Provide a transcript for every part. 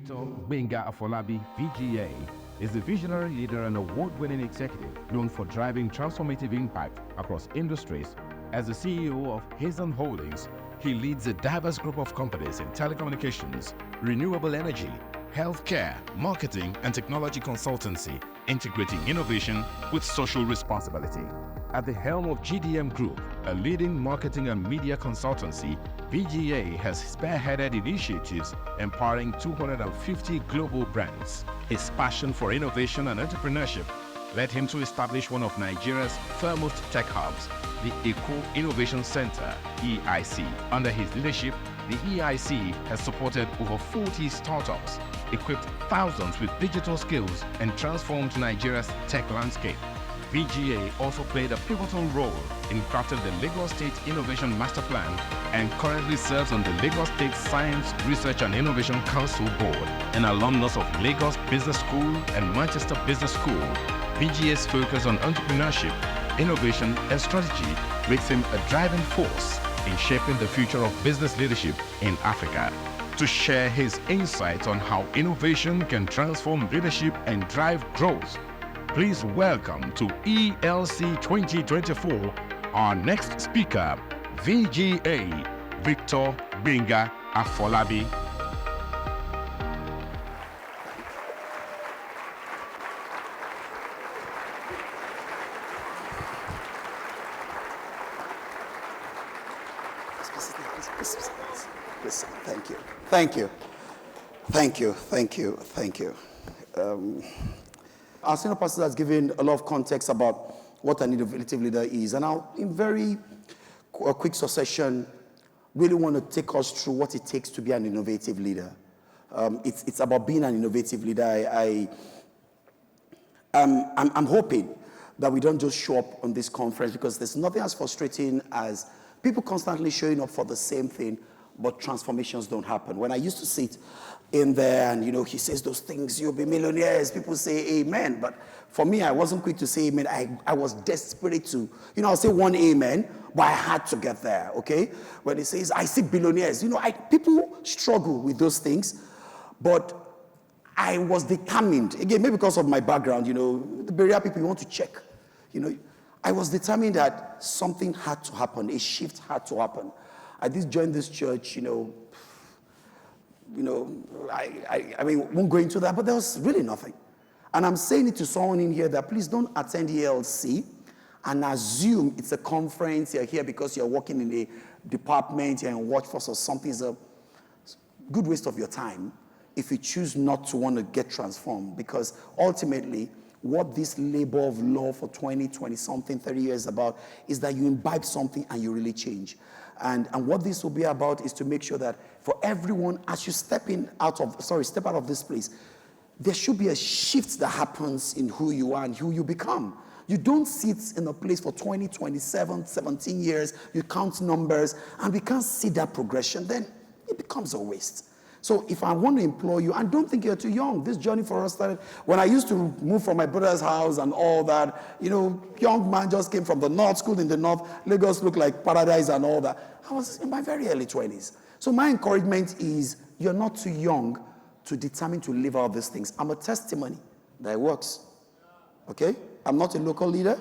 Victor Gbenga Afolabi, VGA, is a visionary leader and award-winning executive known for driving transformative impact across industries. As the CEO of Hazen Holdings, he leads a diverse group of companies in telecommunications, renewable energy, healthcare, marketing, and technology consultancy, integrating innovation with social responsibility. At the helm of GDM Group, a leading marketing and media consultancy, VGA has spearheaded initiatives empowering 250 global brands. His passion for innovation and entrepreneurship led him to establish one of Nigeria's foremost tech hubs, the Eco Innovation Center, EIC. Under his leadership, the EIC has supported over 40 startups, equipped thousands with digital skills, and transformed Nigeria's tech landscape. VGA also played a pivotal role in crafting the Lagos State Innovation Master Plan and currently serves on the Lagos State Science, Research and Innovation Council Board. An alumnus of Lagos Business School and Manchester Business School, VGA's focus on entrepreneurship, innovation and strategy makes him a driving force in shaping the future of business leadership in Africa. To share his insights on how innovation can transform leadership and drive growth, please welcome to ELC 2024 our next speaker, VGA, Victor Gbenga Afolabi. Thank you. Our senior pastor has given a lot of context about what an innovative leader is, and I'll, in very quick succession, really want to take us through what it takes to be an innovative leader. It's about being an innovative leader. I'm hoping that we don't just show up on this conference, because there's nothing as frustrating as people constantly showing up for the same thing, but transformations don't happen. When I used to sit in there and, he says those things, you'll be millionaires, people say amen. But for me, I wasn't quick to say amen. I was desperate to, I'll say one amen, but I had to get there, okay? When he says, I see billionaires, people struggle with those things, but I was determined, again, maybe because of my background, the barrier people, you want to check, I was determined that something had to happen, a shift had to happen. I did join this church, I won't go into that, but there was really nothing. And I'm saying it to someone in here that please don't attend ELC and assume it's a conference, you're here because you're working in a department, you're in workforce or something. It's a good waste of your time if you choose not to want to get transformed, because ultimately, what this labor of love for 20 something, 30 years about is that you imbibe something and you really change. And what this will be about is to make sure that for everyone, as you step out of this place, there should be a shift that happens in who you are and who you become. You don't sit in a place for 20, 27, 17 years, you count numbers, and we can't see that progression, then it becomes a waste. So if I want to implore you, and don't think you're too young, this journey for us started when I used to move from my brother's house and all that. Young man just came from the north, school in the north, Lagos looked like paradise and all that. I was in my very early 20s. So my encouragement is you're not too young to determine to live out these things. I'm a testimony that it works. Okay? I'm not a local leader.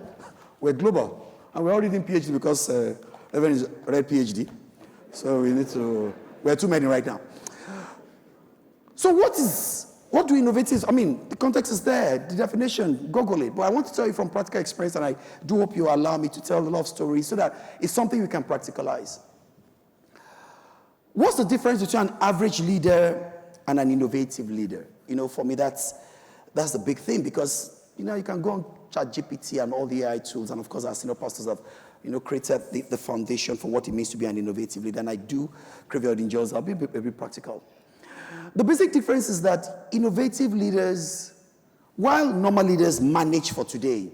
We're global. And we're all reading PhD because everyone is read PhD. So we're too many right now. So what do innovatives, the context is there, the definition, Google it. But I want to tell you from practical experience, and I do hope you allow me to tell a lot of stories so that it's something we can practicalize. What's the difference between an average leader and an innovative leader? For me, that's the big thing, because, you can go on ChatGPT and all the AI tools, and of course, our senior pastors have, created the foundation for what it means to be an innovative leader, and I do crave your indulgence. I'll be a bit practical. The basic difference is that innovative leaders, while normal leaders manage for today,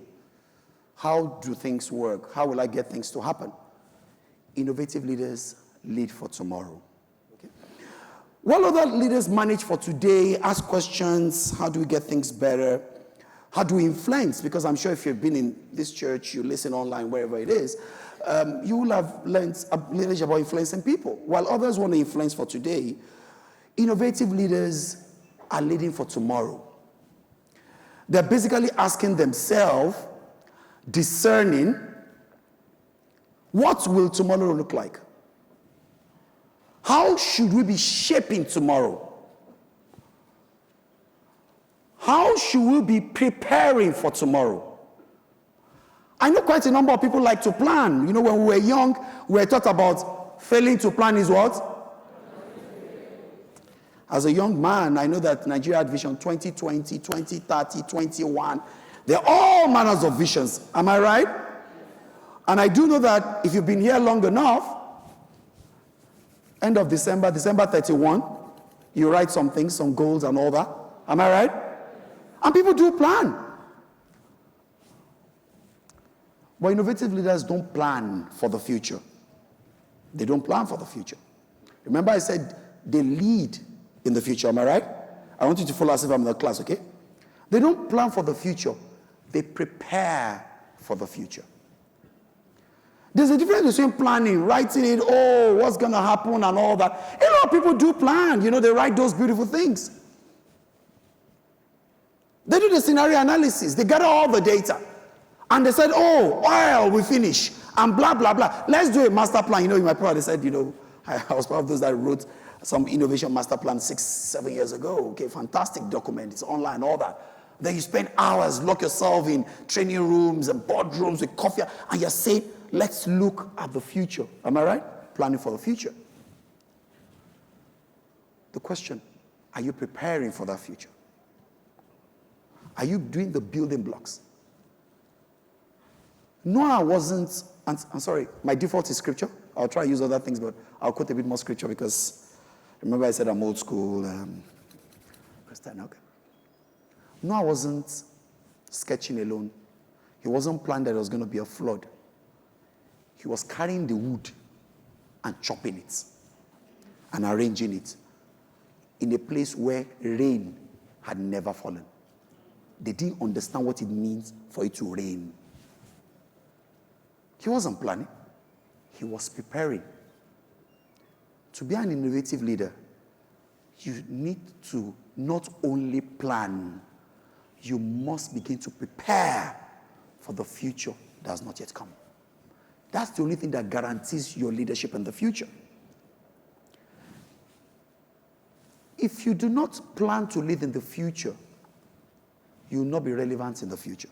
how do things work? How will I get things to happen? Innovative leaders lead for tomorrow. Okay? While other leaders manage for today, ask questions, how do we get things better? How do we influence? Because I'm sure if you've been in this church, you listen online, wherever it is, you will have learned a little about influencing people. While others want to influence for today, innovative leaders are leading for tomorrow. They're basically asking themselves, discerning, what will tomorrow look like? How should we be shaping tomorrow? How should we be preparing for tomorrow? I know quite a number of people like to plan. You know, when we were young, we were taught about failing to plan is what? As a young man, I know that Nigeria had vision 2020, 2030, 21. They're all manners of visions. Am I right? And I do know that if you've been here long enough, end of December 31, you write some things, some goals and all that. Am I right? And people do plan. But innovative leaders don't plan for the future. They don't plan for the future. Remember I said they lead in the future, am I right? I want you to follow as if I'm in the class, okay? They don't plan for the future. They prepare for the future. There's a difference between planning, writing it, oh, what's going to happen and all that. A lot of people do plan. You know, they write those beautiful things. They do the scenario analysis. They gather all the data. And they said, oh, oil, we finish. And blah, blah, blah. Let's do a master plan. You know, in my part, they said, you know, I was part of those that wrote some innovation master plan 6-7 years ago. Okay, fantastic document. It's online, all that. Then you spend hours, lock yourself in training rooms and boardrooms with coffee, and you're saying, let's look at the future. Am I right? Planning for the future. The question, are you preparing for that future? Are you doing the building blocks? Noah wasn't, I'm sorry, my default is scripture. I'll try to use other things, but I'll quote a bit more scripture because remember I said I'm old school. Christian, okay. Noah wasn't sketching alone. He wasn't planning that there was going to be a flood. He was carrying the wood and chopping it and arranging it in a place where rain had never fallen. They didn't understand what it means for it to rain. He wasn't planning. He was preparing. To be an innovative leader, you need to not only plan, you must begin to prepare for the future that has not yet come. That's the only thing that guarantees your leadership in the future. If you do not plan to lead in the future, you will not be relevant in the future.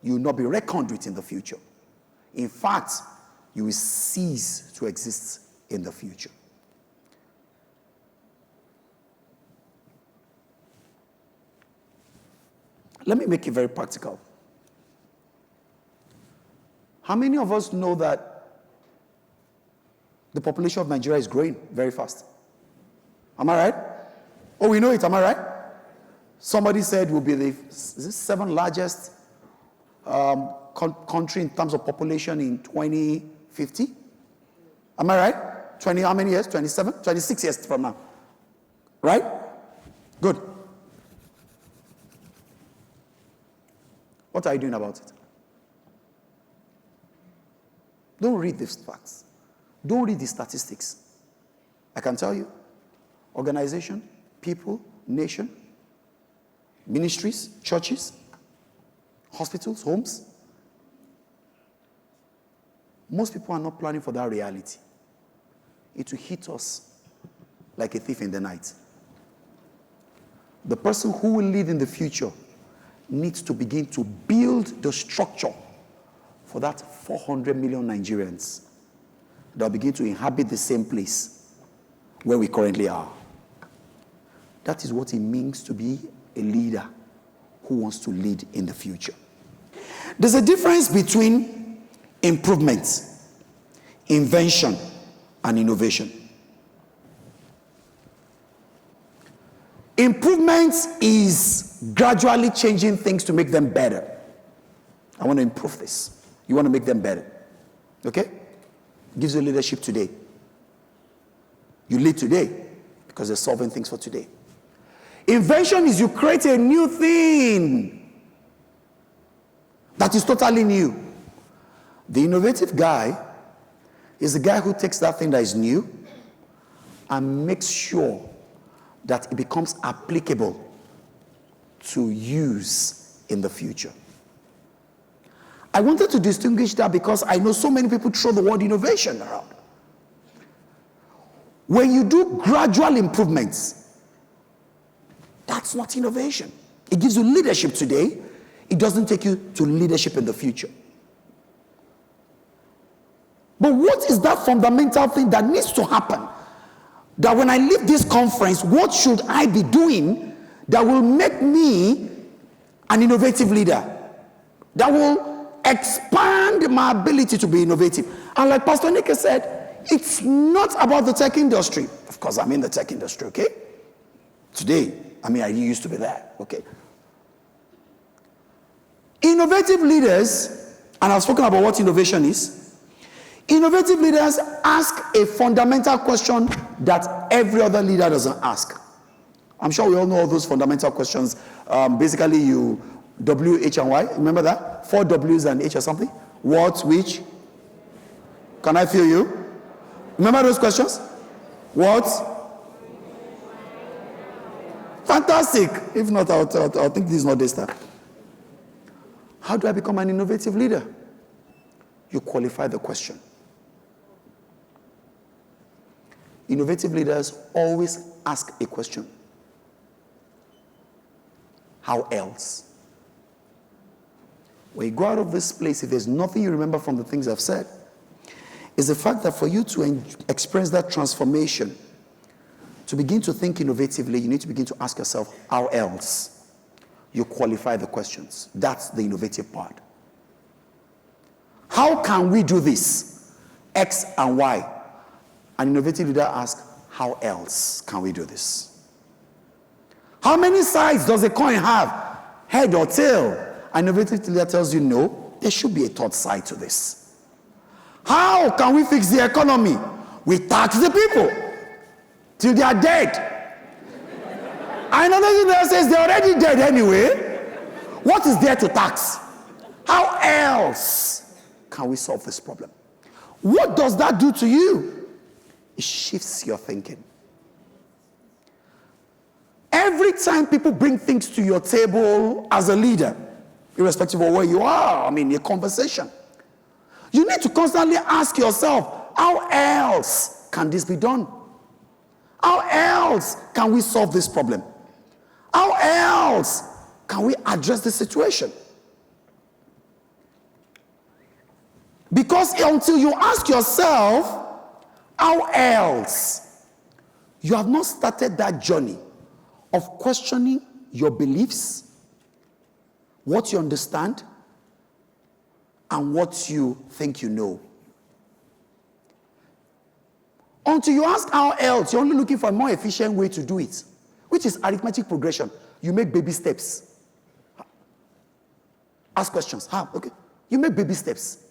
You will not be reckoned with in the future. In fact, you will cease to exist in the future. Let me make it very practical. How many of us know that the population of Nigeria is growing very fast? Am I right? Oh, we know it, am I right? Somebody said we'll be the seventh largest country in terms of population in 2050. Am I right? 20, how many years? 27? 26 years from now. Right? Good. What are you doing about it? Don't read these facts. Don't read the statistics. I can tell you, organization, people, nation, ministries, churches, hospitals, homes. Most people are not planning for that reality. It will hit us like a thief in the night. The person who will lead in the future needs to begin to build the structure for that 400 million Nigerians that will begin to inhabit the same place where we currently are. That is what it means to be a leader who wants to lead in the future. There's a difference between improvement, invention, and innovation. Improvement is gradually changing things to make them better. I want to improve this. You want to make them better. Okay? Gives you leadership today. You lead today because they're solving things for today. Invention is you create a new thing that is totally new. The innovative guy is the guy who takes that thing that is new and makes sure that it becomes applicable to use in the future. I wanted to distinguish that because I know so many people throw the word innovation around. When you do gradual improvements, that's not innovation. It gives you leadership today. It doesn't take you to leadership in the future. But what is that fundamental thing that needs to happen? That when I leave this conference, what should I be doing that will make me an innovative leader? That will expand my ability to be innovative. And like Pastor Nick said, it's not about the tech industry. Of course, I'm in the tech industry, okay? Today, I used to be there, okay? Innovative leaders, and I've spoken about what innovation is. Innovative leaders ask a fundamental question that every other leader doesn't ask. I'm sure we all know all those fundamental questions. Basically, you W, H, and Y. Remember that? 4 W's and H or something. What, which? Can I feel you? Remember those questions? What? Fantastic. If not, I'll think this is not this time. How do I become an innovative leader? You qualify the question. Innovative leaders always ask a question. How else? When you go out of this place, if there's nothing you remember from the things I've said, is the fact that for you to experience that transformation, to begin to think innovatively, you need to begin to ask yourself, how else? You qualify the questions. That's the innovative part. How can we do this? X and Y. An innovative leader asks, how else can we do this? How many sides does a coin have? Head or tail? An innovative leader tells you, no, there should be a third side to this. How can we fix the economy? We tax the people till they are dead. Another leader says they're already dead anyway. What is there to tax? How else can we solve this problem? What does that do to you? It shifts your thinking. Every time people bring things to your table as a leader, irrespective of where you are, a conversation, you need to constantly ask yourself, how else can this be done? How else can we solve this problem? How else can we address this situation? Because until you ask yourself, how else, you have not started that journey of questioning your beliefs, what you understand, and what you think you know. Until you ask how else, you're only looking for a more efficient way to do it, which is arithmetic progression. You make baby steps. Ask questions. How? Okay. You make baby steps.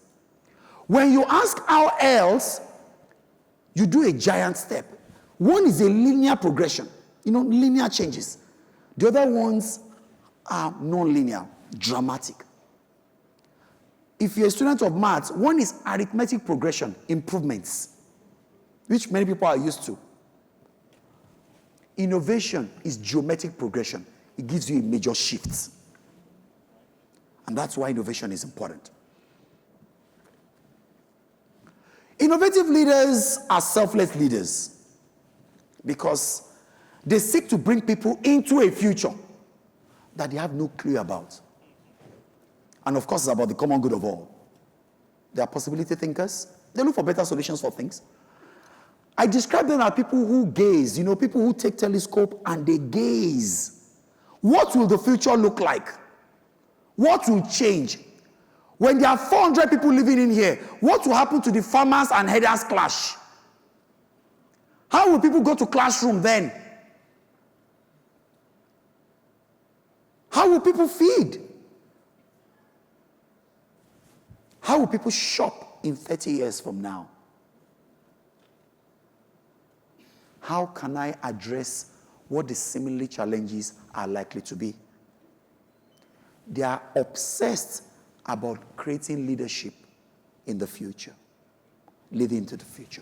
When you ask how else, you do a giant step. One is a linear progression, linear changes. The other ones are non-linear, dramatic. If you're a student of maths, one is arithmetic progression, improvements, which many people are used to. Innovation is geometric progression. It gives you a major shift. And that's why innovation is important. Innovative leaders are selfless leaders because they seek to bring people into a future that they have no clue about. And of course, it's about the common good of all. They are possibility thinkers. They look for better solutions for things. I describe them as people who gaze, people who take telescope and they gaze. What will the future look like? What will change? When there are 400 people living in here, what will happen to the farmers and herders clash? How will people go to classroom then? How will people feed? How will people shop in 30 years from now? How can I address what the similar challenges are likely to be? They are obsessed about creating leadership in the future, leading to the future.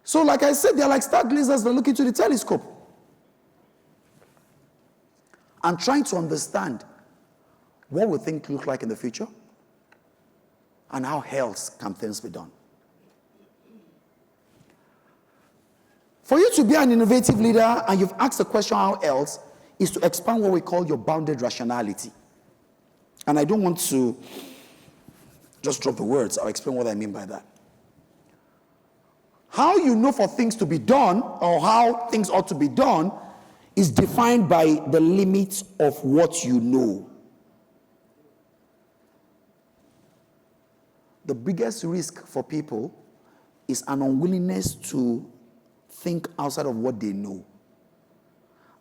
So like I said, they're like stargazers that look into the telescope and trying to understand what we think look like in the future and how else can things be done. For you to be an innovative leader and you've asked the question how else, is to expand what we call your bounded rationality. And I don't want to just drop the words. I'll explain what I mean by that. How you know for things to be done or how things ought to be done is defined by the limits of what you know. The biggest risk for people is an unwillingness to think outside of what they know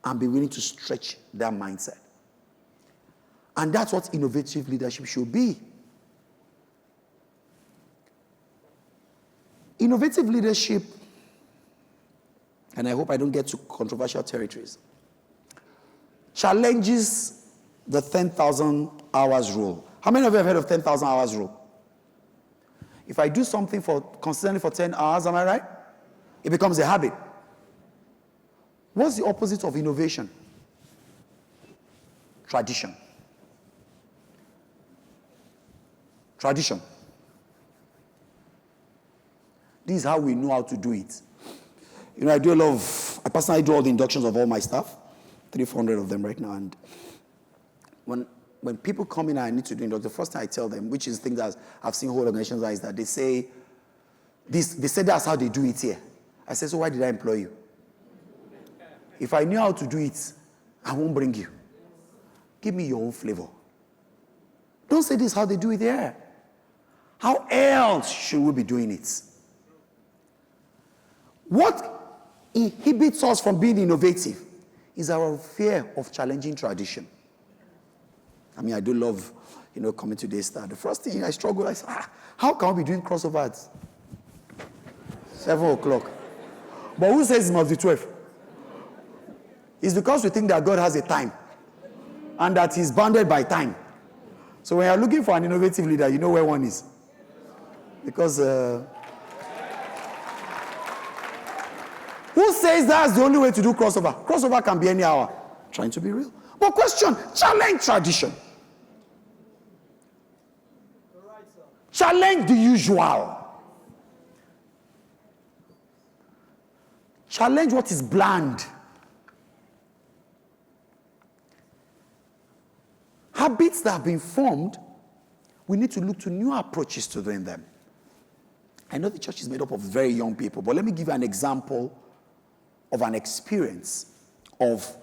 and be willing to stretch their mindset. And that's what innovative leadership should be. Innovative leadership, and I hope I don't get to controversial territories, challenges the 10,000 hours rule. How many of you have heard of 10,000 hours rule? If I do something consistently for 10 hours, am I right? It becomes a habit. What's the opposite of innovation? Tradition. Tradition. This is how we know how to do it. You know, I personally do all the inductions of all my staff, 300 of them right now. And when people come in and I need to do induction, the first thing I tell them, which is the thing that I've seen whole organizations is that they say that's how they do it here. I say, so why did I employ you? If I knew how to do it, I won't bring you. Give me your own flavor. Don't say this is how they do it here. How else should we be doing it? What inhibits us from being innovative is our fear of challenging tradition. I mean, I do love, coming to Daystar. The first thing I struggle, I say, how can we be doing crossover at 7 o'clock? But who says it must be 12? It's because we think that God has a time and that he's bounded by time. So when you're looking for an innovative leader, you know where one is. Because who says that's the only way to do crossover? Crossover can be any hour. Trying to be real. But question, challenge tradition. Challenge the usual. Challenge what is bland. Habits that have been formed, we need to look to new approaches to doing them. I know the church is made up of very young people, but let me give you an example of an experience of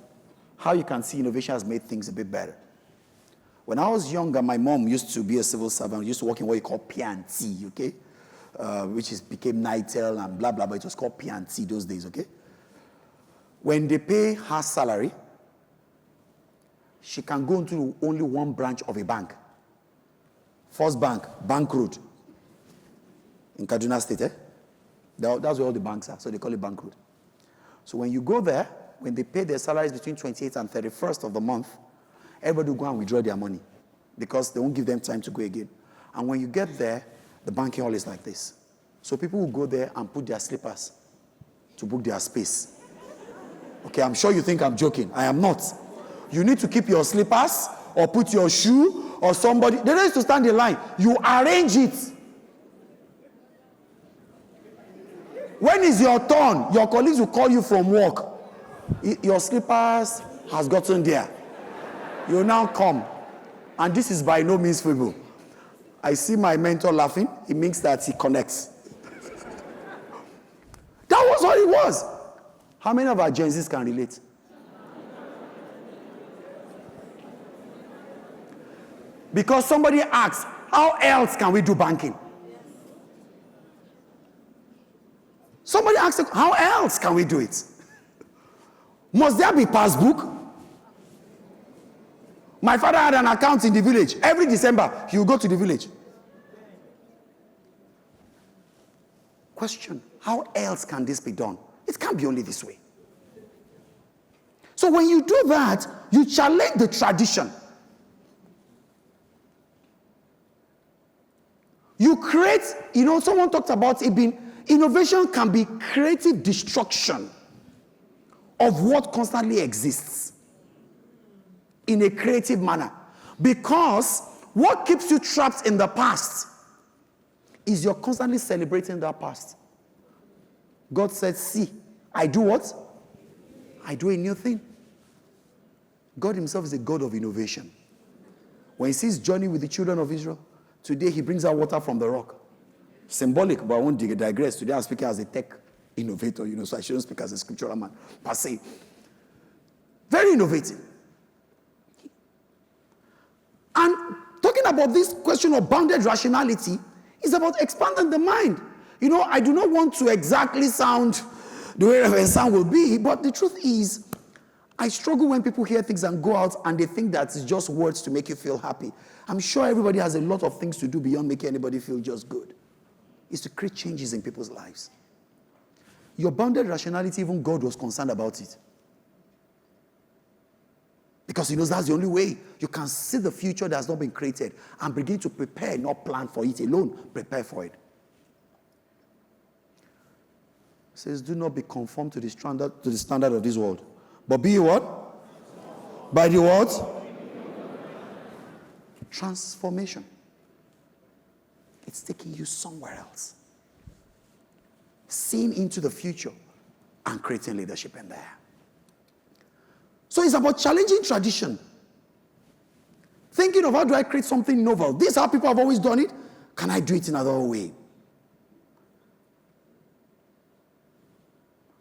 how you can see innovation has made things a bit better. When I was younger, my mom used to be a civil servant, used to work in what you call P&T, okay? Which became NITEL and blah, blah, but it was called P&T those days, okay? When they pay her salary, she can go into only one branch of a bank. First Bank, Bank Road, in Kaduna State, eh? That's where all the banks are, so they call it Bank Road. So when you go there, when they pay their salaries between 28th and 31st of the month, everybody will go and withdraw their money because they won't give them time to go again. And when you get there, the banking hall is like this. So people will go there and put their slippers to book their space. Okay, I'm sure you think I'm joking. I am not. You need to keep your slippers or put your shoe or somebody. They don't need to stand in line. You arrange it. When is your turn? Your colleagues will call you from work. Your slippers has gotten there. You now come. And this is by no means feeble. I see my mentor laughing. It means that he connects. That was what it was. How many of our Gen Zs can relate? Because somebody asks, how else can we do banking? Somebody asks, how else can we do it? Must there be passbook? My father had an account in the village. Every December, he would go to the village. Question, how else can this be done? It can't be only this way. So when you do that, you challenge the tradition. You create, someone talked about it Innovation can be creative destruction of what constantly exists in a creative manner. Because what keeps you trapped in the past is you're constantly celebrating that past. God said, see, I do what? I do a new thing. God himself is a God of innovation. When he sees journey with the children of Israel, today he brings out water from the rock. Symbolic, but I won't digress. Today I'm speaking as a tech innovator, so I shouldn't speak as a scriptural man, per se. Very innovative. And talking about this question of bounded rationality is about expanding the mind. I do not want to exactly sound the way Reverend Sam will be, but the truth is, I struggle when people hear things and go out and they think that it's just words to make you feel happy. I'm sure everybody has a lot of things to do beyond making anybody feel just good. It's to create changes in people's lives. Your bounded rationality, even God was concerned about it. Because he knows that's the only way you can see the future that has not been created and begin to prepare, not plan for it alone, prepare for it. It says, do not be conformed to the standard of this world. But be what? By the what? Transformation. It's taking you somewhere else. Seeing into the future and creating leadership in there. So it's about challenging tradition. Thinking of how do I create something novel? This is how people have always done it. Can I do it in another way?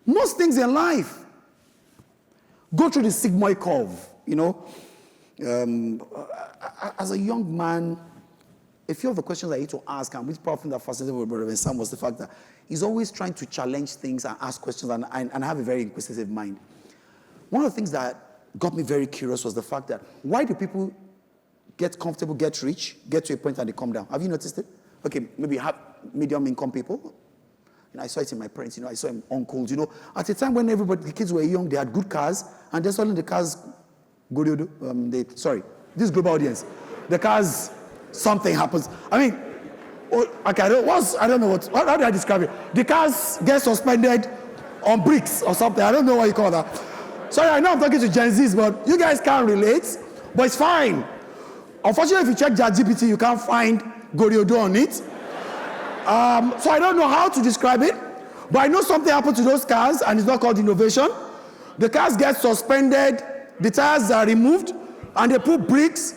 Most things in life go through the sigmoid curve, As a young man, a few of the questions I need to ask, and which probably that fascinated with Reverend Sam was the fact that he's always trying to challenge things and ask questions and have a very inquisitive mind. One of the things that got me very curious was the fact that why do people get comfortable, get rich, get to a point and they come down? Have you noticed it? Okay, maybe have medium income people. I saw it in my parents, I saw it in uncles, At a time when the kids were young, they had good cars, and then suddenly the cars, this global audience, the cars, something happens. I don't know how do I describe it? The cars get suspended on bricks or something. I don't know what you call that. Sorry, I know I'm talking to Gen Zs, but you guys can't relate, but it's fine. Unfortunately, if you check ChatGPT, you can't find Goriodo on it. So I don't know how to describe it, but I know something happened to those cars, and it's not called innovation. The cars get suspended, the tires are removed, and they put bricks.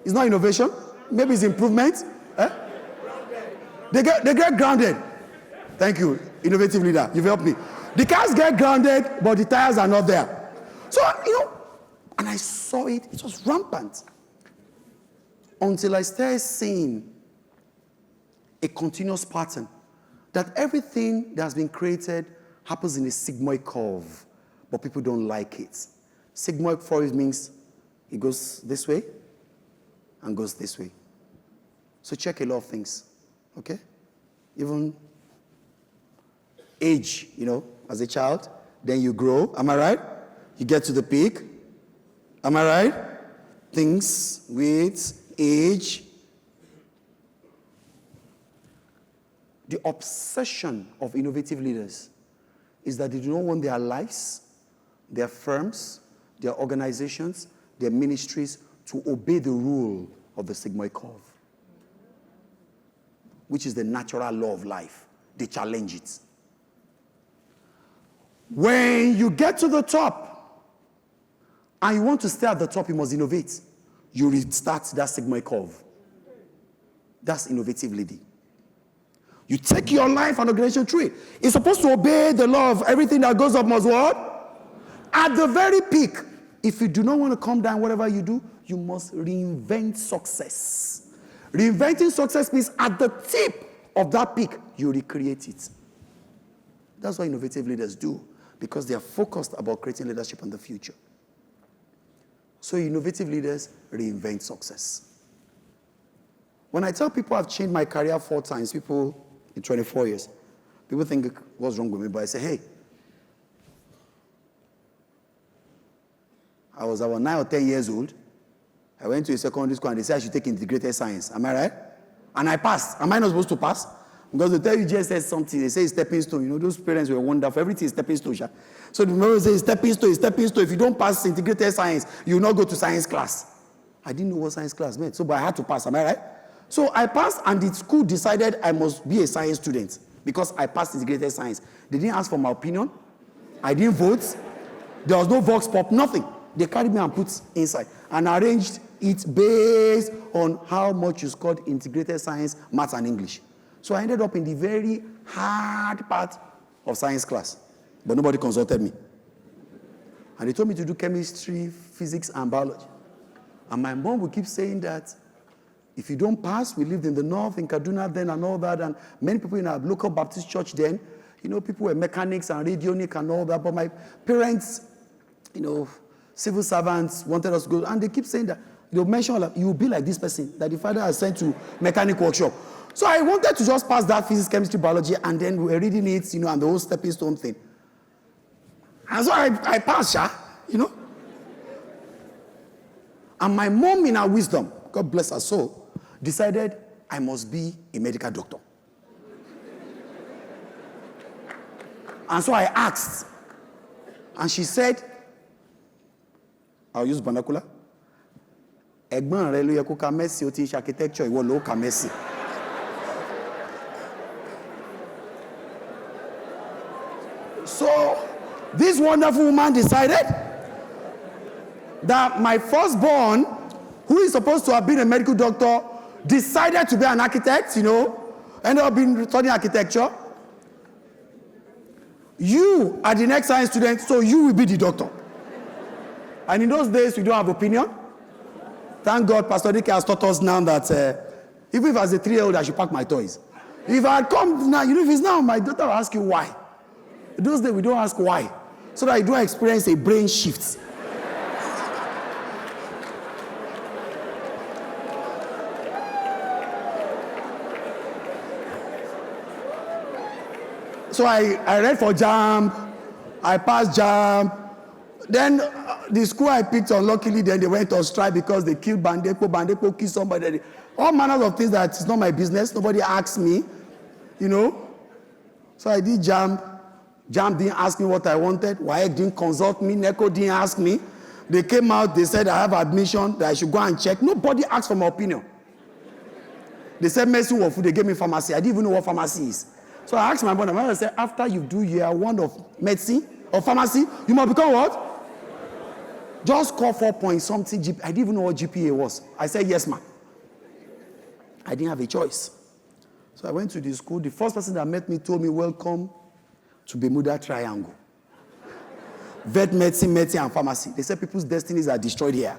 It's not innovation. Maybe it's improvement. They get grounded. Thank you, innovative leader. You've helped me. The cars get grounded, but the tires are not there. So, and I saw it. It was rampant. Until I started seeing a continuous pattern that everything that has been created happens in a sigmoid curve, but people don't like it. Sigmoid curve means it goes this way and goes this way. So check a lot of things, okay? Even age, as a child, then you grow, am I right? You get to the peak, am I right? Things with age. The obsession of innovative leaders is that they do not want their lives, their firms, their organizations, their ministries to obey the rule of the sigmoid curve, which is the natural law of life. They challenge it. When you get to the top and you want to stay at the top, you must innovate. You restart that sigmoid curve. That's innovative leading. You take your life and organization through it. It's supposed to obey the law of everything that goes up must what? At the very peak. If you do not want to come down, whatever you do, you must reinvent success. Reinventing success means at the tip of that peak, you recreate it. That's what innovative leaders do, because they are focused about creating leadership in the future. So innovative leaders reinvent success. When I tell people I've changed my career 4 times, people in 24 years, people think, what's wrong with me? But I say, hey, I was about 9 or 10 years old. I went to a secondary school and they said I should take integrated science. Am I right? And I passed. Am I not supposed to pass? Because they tell you just said something, they say it's stepping stone. You know, those parents were wonderful. Everything is stepping stone. Sha. So the member says stepping stone, it's stepping stone. If you don't pass integrated science, you will not go to science class. I didn't know what science class meant, so but I had to pass. Am I right? So I passed, and the school decided I must be a science student because I passed integrated science. They didn't ask for my opinion. I didn't vote. There was no vox pop, nothing. They carried me and put inside and arranged it based on how much you scored integrated science, maths, and English. So I ended up in the very hard part of science class, but nobody consulted me. And they told me to do chemistry, physics, and biology. And my mom would keep saying that if you don't pass, we lived in the north, in Kaduna then and all that, and many people in our local Baptist church then, you know, people were mechanics and radionic and all that, but my parents, you know, civil servants wanted us to go, and they keep saying that, they'll mention, like, you will be like this person that the father has sent to mechanic workshop. So I wanted to just pass that physics, chemistry, biology, and then we were reading it, you know, and the whole stepping stone thing. And so I passed, you know. And my mom, in her wisdom, God bless her soul, decided I must be a medical doctor. And so I asked, and she said, I'll use vernacular. Ẹ̀gbọ́n rẹ ló yẹ kó ka Mercy, ó ti ṣe architecture, ìwọ ló ka Mercy. So this wonderful woman decided that my firstborn, who is supposed to have been a medical doctor, decided to be an architect, you know, ended up being studying architecture. You are the next science student, so you will be the doctor. And in those days, we don't have opinion. Thank God, Pastor Dike has taught us now that even if as a 3-year-old, I should pack my toys. If I come now, you know, if it's now, my daughter will ask you why. In those days, we don't ask why. So that you don't experience a brain shift. So I read for JAMB, I passed JAMB. Then the school I picked, unluckily, then they went on strike because they killed Bandepo killed somebody. All manners of things that it's not my business. Nobody asked me, you know. So I did JAMB. JAMB didn't ask me what I wanted. WAEC didn't consult me. NECO didn't ask me. They came out, they said I have admission, that I should go and check. Nobody asked for my opinion. They said medicine or food, they gave me pharmacy. I didn't even know what pharmacy is. So I asked my mother, I said, after you do year 1 of medicine or pharmacy, you must become what? Just score 4 point something GPA. I didn't even know what GPA was. I said, yes, ma'am. I didn't have a choice. So I went to the school. The first person that met me told me, welcome to Bermuda Triangle. Vet medicine, and pharmacy. They said people's destinies are destroyed here.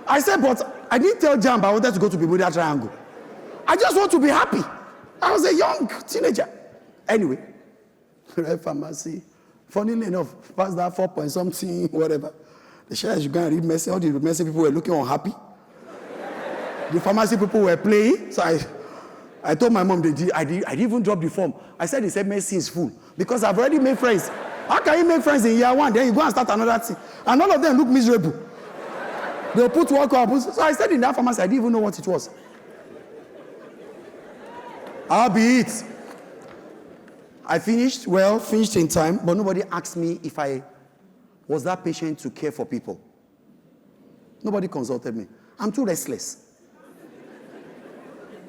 I said, but I didn't tell JAMB I wanted to go to Bermuda Triangle. I just want to be happy. I was a young teenager. Anyway, read pharmacy. Funnily enough, past that 4 point something, whatever. The shares you go and read medicine. All the medicine people were looking unhappy. The pharmacy people were playing. So I told my mom, I didn't even drop the form. I said, they said medicine is full. Because I've already made friends. How can you make friends in year 1? Then you go and start another thing. And all of them look miserable. They'll put work up. So I said in that pharmacy, I didn't even know what it was. I'll be it. I finished in time, but nobody asked me if I was that patient to care for people. Nobody consulted me. I'm too restless.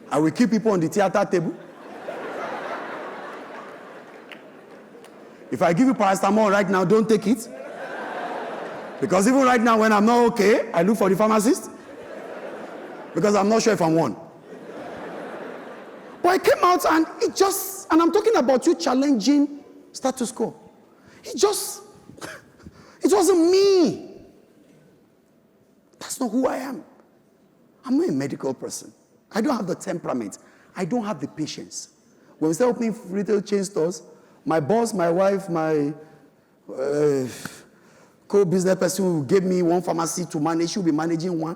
I will keep people on the theater table. If I give you paracetamol right now, don't take it. Because even right now, when I'm not okay, I look for the pharmacist. Because I'm not sure if I'm one. But I came out and and I'm talking about you challenging status quo. It wasn't me. That's not who I am. I'm not a medical person. I don't have the temperament. I don't have the patience. When we start opening retail chain stores, my boss, my wife, my co-business person who gave me one pharmacy to manage, she'll be managing one.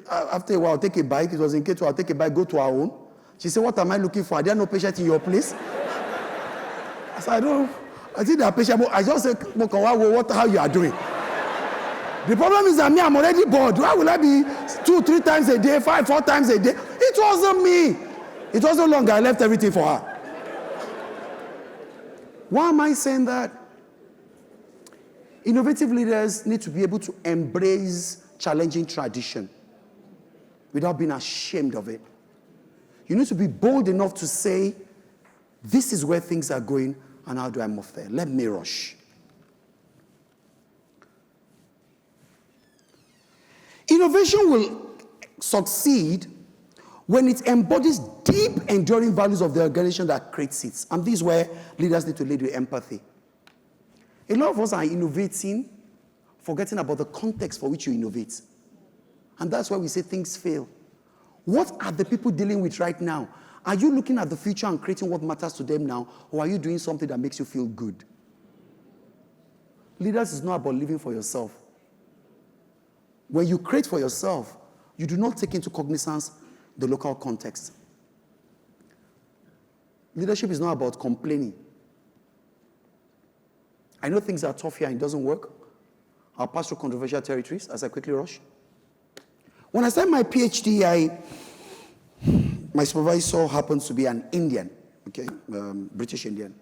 After a while, I'll take a bike. It was in K2, I'll take a bike, go to our own. She said, what am I looking for? Are there no patient in your place? I said, I think there are patients. I just said, how you are doing? The problem is that me, I'm already bored. Why will I be 2-3 times a day, 5-4 times a day? It wasn't me. It wasn't long. I left everything for her. Why am I saying that? Innovative leaders need to be able to embrace challenging tradition without being ashamed of it. You need to be bold enough to say, this is where things are going, and how do I move there? Let me rush. Innovation will succeed when it embodies deep, enduring values of the organization that creates it. And this is where leaders need to lead with empathy. A lot of us are innovating, forgetting about the context for which you innovate. And that's why we say things fail. What are the people dealing with right now? Are you looking at the future and creating what matters to them now, or are you doing something that makes you feel good? Leaders is not about living for yourself. When you create for yourself, you do not take into cognizance the local context. Leadership is not about complaining. I know things are tough here and it doesn't work. I'll pass through controversial territories as I quickly rush. When I started my PhD, my supervisor happens to be an Indian, okay, British Indian.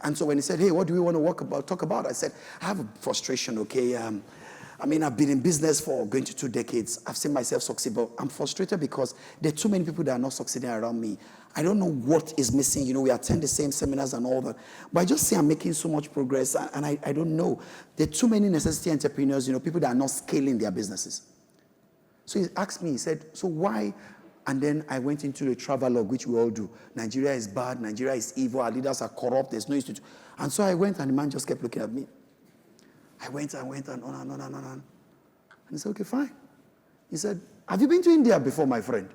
And so when he said, hey, what do we want to talk about? I said, I have a frustration, okay? I've been in business for going to 2 decades. I've seen myself succeed, but I'm frustrated because there are too many people that are not succeeding around me. I don't know what is missing. You know, we attend the same seminars and all that. But I just see I'm making so much progress, and I don't know. There are too many necessity entrepreneurs, you know, people that are not scaling their businesses. So he asked me, he said, so why? And then I went into the travelogue, which we all do. Nigeria is bad. Nigeria is evil. Our leaders are corrupt. There's no institute. And so I went, and the man just kept looking at me. I went and on and on and on. And he said, okay, fine. He said, have you been to India before, my friend?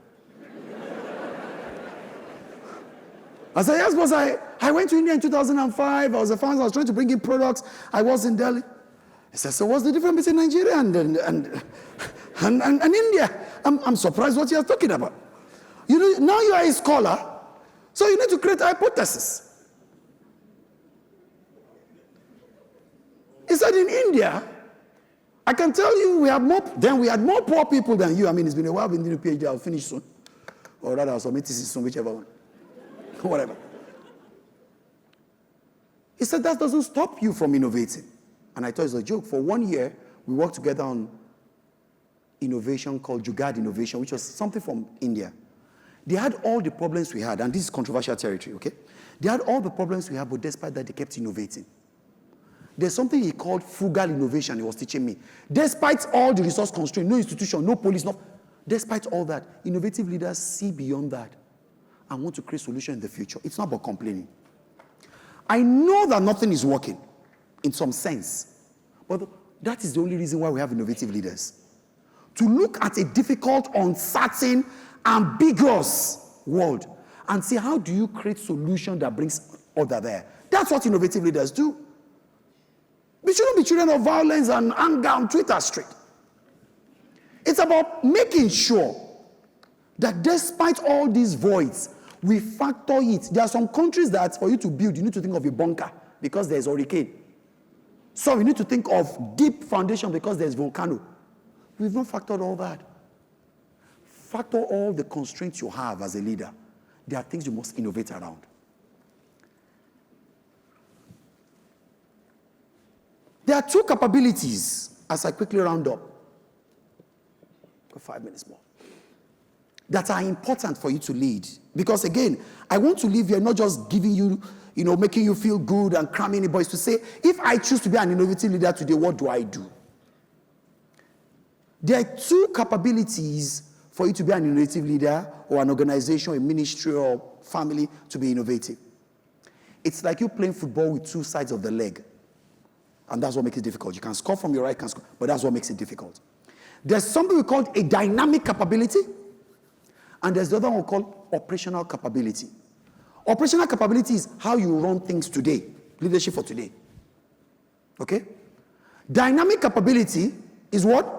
I said, yes, boss. I went to India in 2005. I was a founder. I was trying to bring in products. I was in Delhi. He said, so what's the difference between Nigeria and India? I'm surprised what you're talking about. You know, now you are a scholar, so you need to create a hypothesis. He said, in India, I can tell you we had more poor people than you. I mean, it's been a while, I've been doing a PhD, I'll finish soon. Or rather, I'll submit thesis soon, whichever one. Whatever. He said, that doesn't stop you from innovating. And I thought it was a joke. For 1 year, we worked together on innovation called Jugaad Innovation, which was something from India. They had all the problems we had, and this is controversial territory, okay? They had all the problems we had, but despite that, they kept innovating. There's something he called frugal innovation he was teaching me. Despite all the resource constraints, no institution, no police, despite all that, innovative leaders see beyond that and want to create solutions in the future. It's not about complaining. I know that nothing is working in some sense, but that is the only reason why we have innovative leaders. To look at a difficult, uncertain, ambiguous world and see how do you create solution that brings order there. That's what innovative leaders do. We shouldn't be children of violence and anger on Twitter Street. It's about making sure that despite all these voids, we factor it. There are some countries that for you to build, you need to think of a bunker because there's a hurricane. So we need to think of deep foundation because there's volcano. We've not factored all that. Factor all the constraints you have as a leader. There are things you must innovate around. There are 2 capabilities, as I quickly round up, for 5 minutes more, that are important for you to lead. Because again, I want to leave here not just giving you, making you feel good and cramming it, but it's to say, if I choose to be an innovative leader today, what do I do? There are 2 capabilities for you to be an innovative leader or an organization, a ministry or family to be innovative. It's like you playing football with 2 sides of the leg. And that's what makes it difficult. You can score from your right, you can score, but that's what makes it difficult. There's something we call a dynamic capability, and there's the other one called operational capability. Operational capability is how you run things today, leadership for today. Okay? Dynamic capability is what?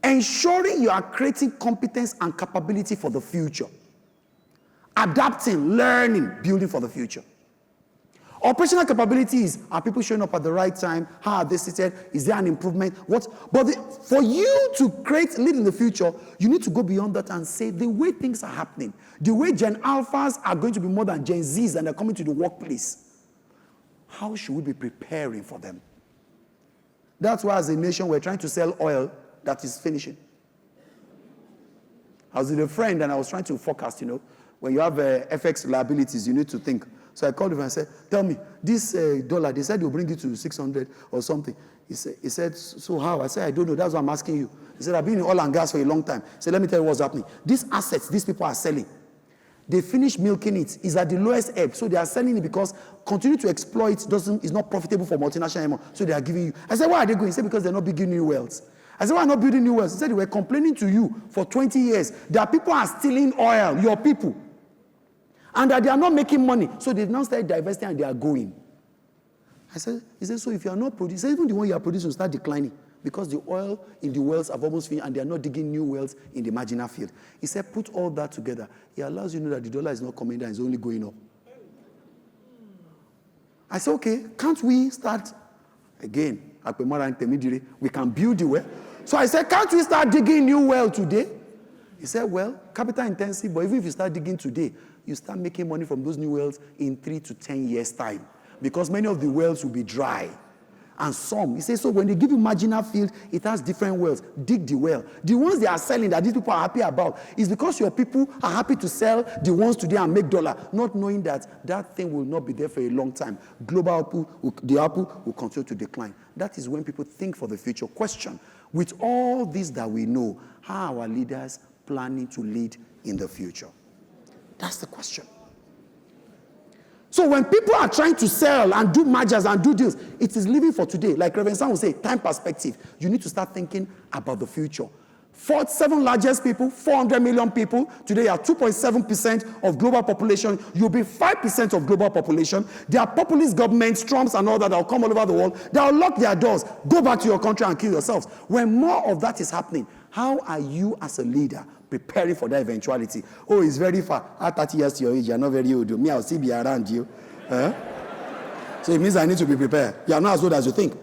Ensuring you are creating competence and capability for the future. Adapting, learning, building for the future. Operational capabilities, are people showing up at the right time? How are they seated? Is there an improvement? What? But for you to lead in the future, you need to go beyond that and say the way things are happening, the way Gen Alphas are going to be more than Gen Zs and they're coming to the workplace. How should we be preparing for them? That's why as a nation, we're trying to sell oil that is finishing. I was with a friend and I was trying to forecast, when you have FX liabilities, you need to think. So I called him and I said, tell me, this dollar, they said they'll bring it to 600 or something. He said, so how? I said, I don't know. That's what I'm asking you. He said, I've been in oil and gas for a long time. He said, let me tell you what's happening. These assets, these people are selling. They finish milking it. It's at the lowest ebb. So they are selling it because continue to exploit is not profitable for multinational anymore. So they are giving you. I said, why are they going? He said, because they're not building new wells. I said, why not building new wells? He said, they were complaining to you for 20 years. That people are stealing oil, your people. And that they are not making money. So they've now started divesting and they are going. He said, so if you are not producing, even the one you are producing will start declining because the oil in the wells have almost finished and they are not digging new wells in the marginal field. He said, put all that together. It allows you to know that the dollar is not coming down, it's only going up. I said, okay, can't we start, again, we can build the well. So I said, can't we start digging new well today? He said, well, capital intensive, but even if you start digging today, you start making money from those new wells in 3 to 10 years' time. Because many of the wells will be dry. And some, he says, so when they give you marginal field, it has different wells. Dig the well. The ones they are selling that these people are happy about is because your people are happy to sell the ones today and make dollar, not knowing that that thing will not be there for a long time. Global output, the output will continue to decline. That is when people think for the future. Question, with all this that we know, how are our leaders planning to lead in the future? That's the question. So when people are trying to sell and do mergers and do deals, it is living for today. Like Reverend Sam will say, time perspective. You need to start thinking about the future. 7 largest people, 400 million people. Today, you are 2.7% of global population. You'll be 5% of global population. There are populist governments, Trumps and all that will come all over the world. They will lock their doors. Go back to your country and kill yourselves. When more of that is happening, how are you as a leader preparing for that eventuality? Oh, it's very far. At 30 years to your age, you're not very old. Me, I'll still be around you. So it means I need to be prepared. You're not as old as you think.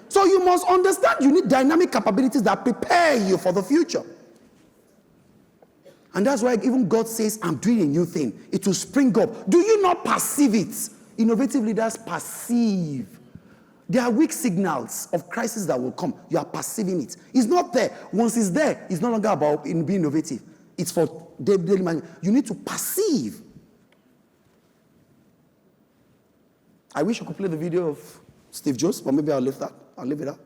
So you must understand you need dynamic capabilities that prepare you for the future. And that's why even God says, I'm doing a new thing. It will spring up. Do you not perceive it? Innovative leaders perceive. There are weak signals of crisis that will come. You are perceiving it. It's not there. Once it's there, it's no longer about being innovative. It's for daily management. You need to perceive. I wish I could play the video of Steve Jobs, but maybe I'll leave that. I'll leave it up.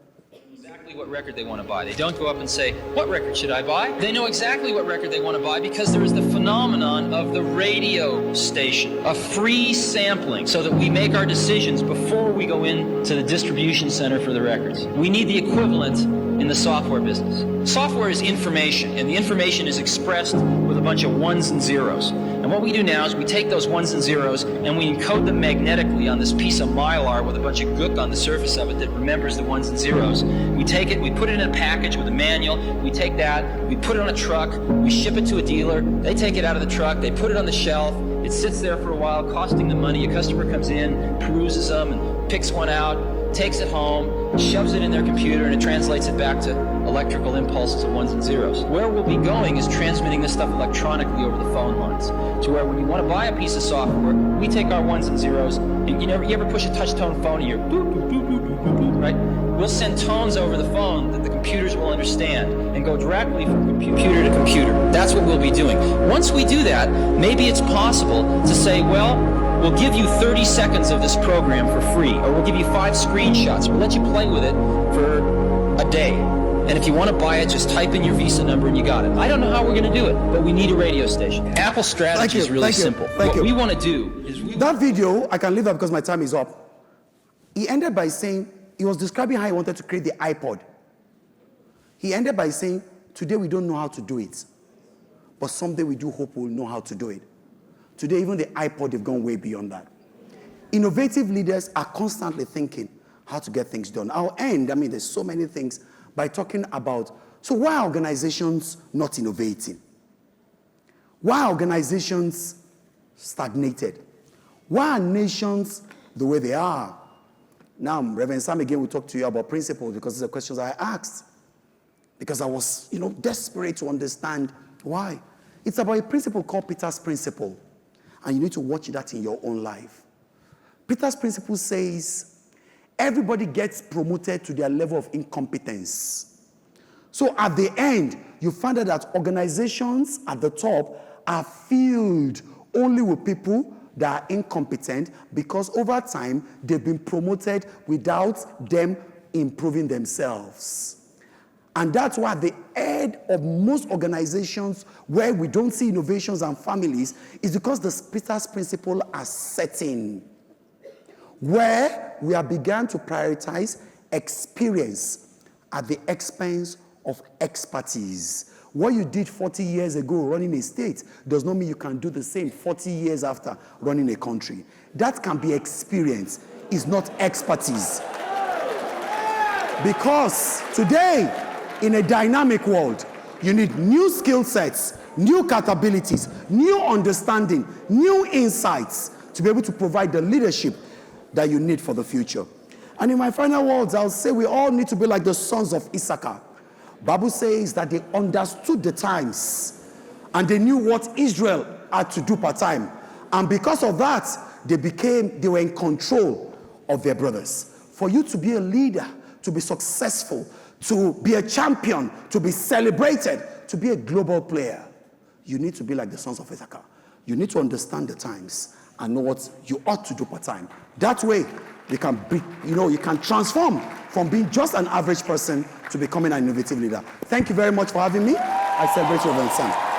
Exactly what record they want to buy. They don't go up and say, what record should I buy? They know exactly what record they want to buy because there is the phenomenon of the radio station, a free sampling, so that we make our decisions before we go into the distribution center for the records. We need the equivalent in the software business. Software is information, and the information is expressed with a bunch of ones and zeros. And what we do now is we take those ones and zeros and we encode them magnetically on this piece of mylar with a bunch of gook on the surface of it that remembers the ones and zeros. We take it, we put it in a package with a manual, we take that, we put it on a truck, we ship it to a dealer, they take it out of the truck, they put it on the shelf, it sits there for a while, costing them money. A customer comes in, peruses them, and picks one out, takes it home, shoves it in their computer, and it translates it back to electrical impulses of ones and zeros. Where we'll be going is transmitting this stuff electronically over the phone lines, to where when you want to buy a piece of software, we take our ones and zeros, and you ever push a touch-tone phone and you're boop, boop, boop, boop, boop, boop, boop, right? We'll send tones over the phone that the computers will understand and go directly from computer to computer. That's what we'll be doing. Once we do that, maybe it's possible to say, well, we'll give you 30 seconds of this program for free, or we'll give you 5 screenshots. We'll let you play with it for a day. And if you want to buy it, just type in your Visa number and you got it. I don't know how we're going to do it, but we need a radio station. Apple's strategy is really simple. What we want to do is... That video, I can leave that because my time is up. He ended by saying, he was describing how he wanted to create the iPod. He ended by saying, today we don't know how to do it, but someday we do hope we'll know how to do it. Today, even the iPod, they've gone way beyond that. Innovative leaders are constantly thinking how to get things done. I'll end, there's so many things, by talking about, so why are organizations not innovating? Why are organizations stagnated? Why are nations the way they are. Now, Reverend Sam again will talk to you about principles because these are questions I asked. Because I was, desperate to understand why. It's about a principle called Peter's principle. And you need to watch that in your own life. Peter's principle says, everybody gets promoted to their level of incompetence. So at the end, you find out that organizations at the top are filled only with people that are incompetent because over time, they've been promoted without them improving themselves. And that's why the head of most organizations where we don't see innovations and families is because the Peter's principle are setting, where we have begun to prioritize experience at the expense of expertise. What you did 40 years ago running a state does not mean you can do the same 40 years after running a country. That can be experience, it's not expertise. Because today, in a dynamic world, you need new skill sets, new capabilities, new understanding, new insights to be able to provide the leadership that you need for the future. And in my final words, I'll say we all need to be like the sons of Issachar. Bible says that they understood the times and they knew what Israel had to do per time. And because of that, they were in control of their brothers. For you to be a leader, to be successful, to be a champion, to be celebrated, to be a global player, you need to be like the sons of Issachar. You need to understand the times and know what you ought to do per time. That way, you can be, you can transform from being just an average person to becoming an innovative leader. Thank you very much for having me. I celebrate you, Reverend Sam.